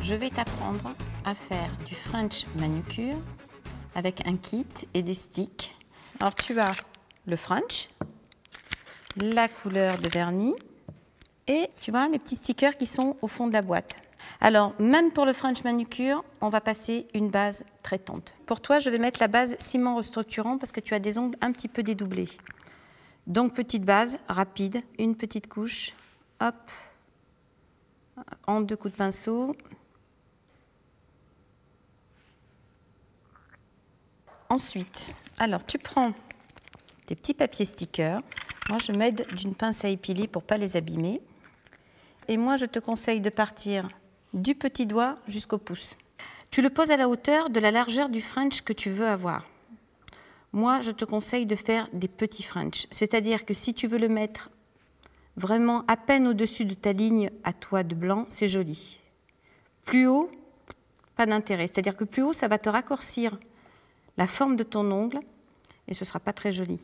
je vais t'apprendre à faire du French manucure avec un kit et des sticks. Alors tu as le French, la couleur de vernis et tu vois les petits stickers qui sont au fond de la boîte. Alors même pour le French manucure, on va passer une base traitante. Pour toi, je vais mettre la base ciment restructurant parce que tu as des ongles un petit peu dédoublés. Donc petite base rapide, une petite couche, hop, en 2 coups de pinceau. Ensuite, alors tu prends tes petits papiers stickers. Moi, je m'aide d'une pince à épiler pour ne pas les abîmer. Et moi, je te conseille de partir du petit doigt jusqu'au pouce. Tu le poses à la hauteur de la largeur du French que tu veux avoir. Moi, je te conseille de faire des petits French. C'est-à-dire que si tu veux le mettre vraiment à peine au-dessus de ta ligne à toi de blanc, c'est joli. Plus haut, pas d'intérêt. C'est-à-dire que plus haut, ça va te raccourcir la forme de ton ongle et ce ne sera pas très joli.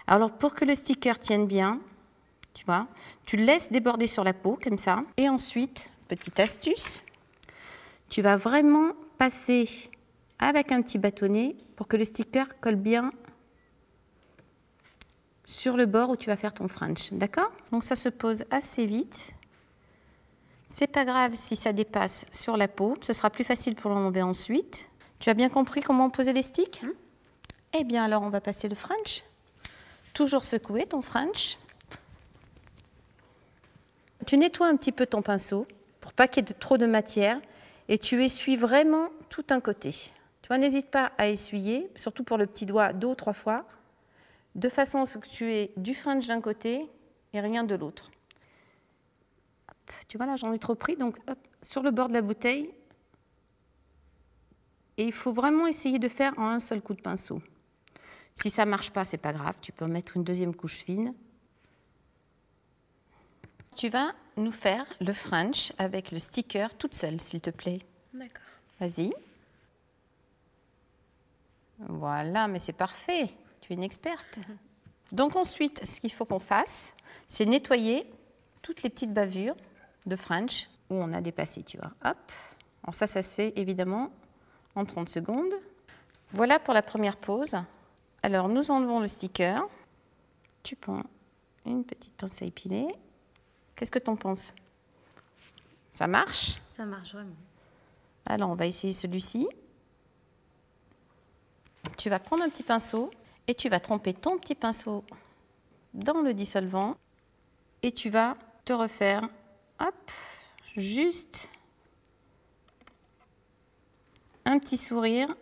Alors pour que le sticker tienne bien, tu vois, tu le laisses déborder sur la peau comme ça. Et ensuite, petite astuce, tu vas vraiment passer avec un petit bâtonnet pour que le sticker colle bien sur le bord où tu vas faire ton French. D'accord? Donc ça se pose assez vite. C'est pas grave si ça dépasse sur la peau, ce sera plus facile pour l'enlever ensuite. Tu as bien compris comment poser les sticks? Eh bien alors on va passer le French. Toujours secouer ton French. Tu nettoies un petit peu ton pinceau pour pas qu'il y ait trop de matière et tu essuies vraiment tout un côté. Tu vois, n'hésite pas à essuyer, surtout pour le petit doigt 2 ou 3 fois, de façon à ce que tu aies du French d'un côté et rien de l'autre. Tu vois là, j'en ai trop pris, donc hop, sur le bord de la bouteille. Et il faut vraiment essayer de faire en un seul coup de pinceau. Si ça ne marche pas, ce n'est pas grave, tu peux mettre une deuxième couche fine. Tu vas nous faire le French avec le sticker toute seule, s'il te plaît. D'accord. Vas-y. Voilà, mais c'est parfait, tu es une experte. Donc ensuite, ce qu'il faut qu'on fasse, c'est nettoyer toutes les petites bavures de French où on a dépassé, tu vois. Hop. Alors ça se fait évidemment en 30 secondes. Voilà pour la première pose. Alors, nous enlevons le sticker. Tu prends une petite pince à épiler. Qu'est-ce que tu en penses? Ça marche? Ça marche vraiment. Alors, on va essayer celui-ci. Tu vas prendre un petit pinceau et tu vas tremper ton petit pinceau dans le dissolvant et tu vas te refaire, hop, juste un petit sourire.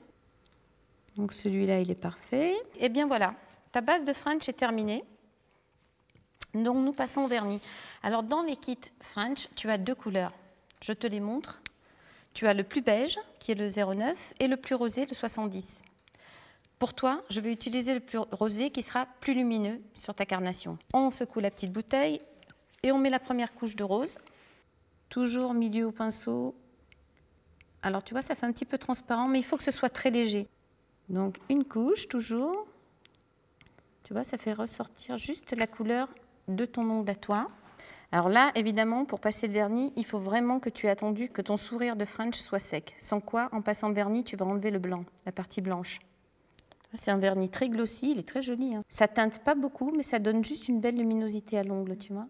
Donc celui-là, il est parfait. Et bien voilà, ta base de French est terminée. Donc nous passons au vernis. Alors dans les kits French, tu as 2 couleurs. Je te les montre. Tu as le plus beige, qui est le 09, et le plus rosé, le 70. Pour toi, je vais utiliser le plus rosé, qui sera plus lumineux sur ta carnation. On secoue la petite bouteille et on met la première couche de rose. Toujours milieu au pinceau. Alors tu vois, ça fait un petit peu transparent, mais il faut que ce soit très léger. Donc une couche toujours, tu vois, ça fait ressortir juste la couleur de ton ongle à toi. Alors là, évidemment, pour passer le vernis, il faut vraiment que tu aies attendu que ton sourire de French soit sec. Sans quoi, en passant le vernis, tu vas enlever le blanc, la partie blanche. C'est un vernis très glossy, il est très joli. Hein. Ça teinte pas beaucoup, mais ça donne juste une belle luminosité à l'ongle, tu vois.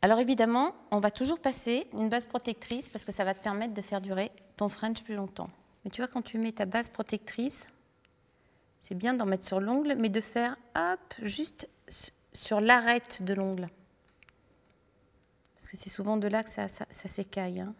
Alors évidemment, on va toujours passer une base protectrice parce que ça va te permettre de faire durer ton French plus longtemps. Mais tu vois, quand tu mets ta base protectrice, c'est bien d'en mettre sur l'ongle, mais de faire, hop, juste sur l'arête de l'ongle. Parce que c'est souvent de là que ça s'écaille. Hein.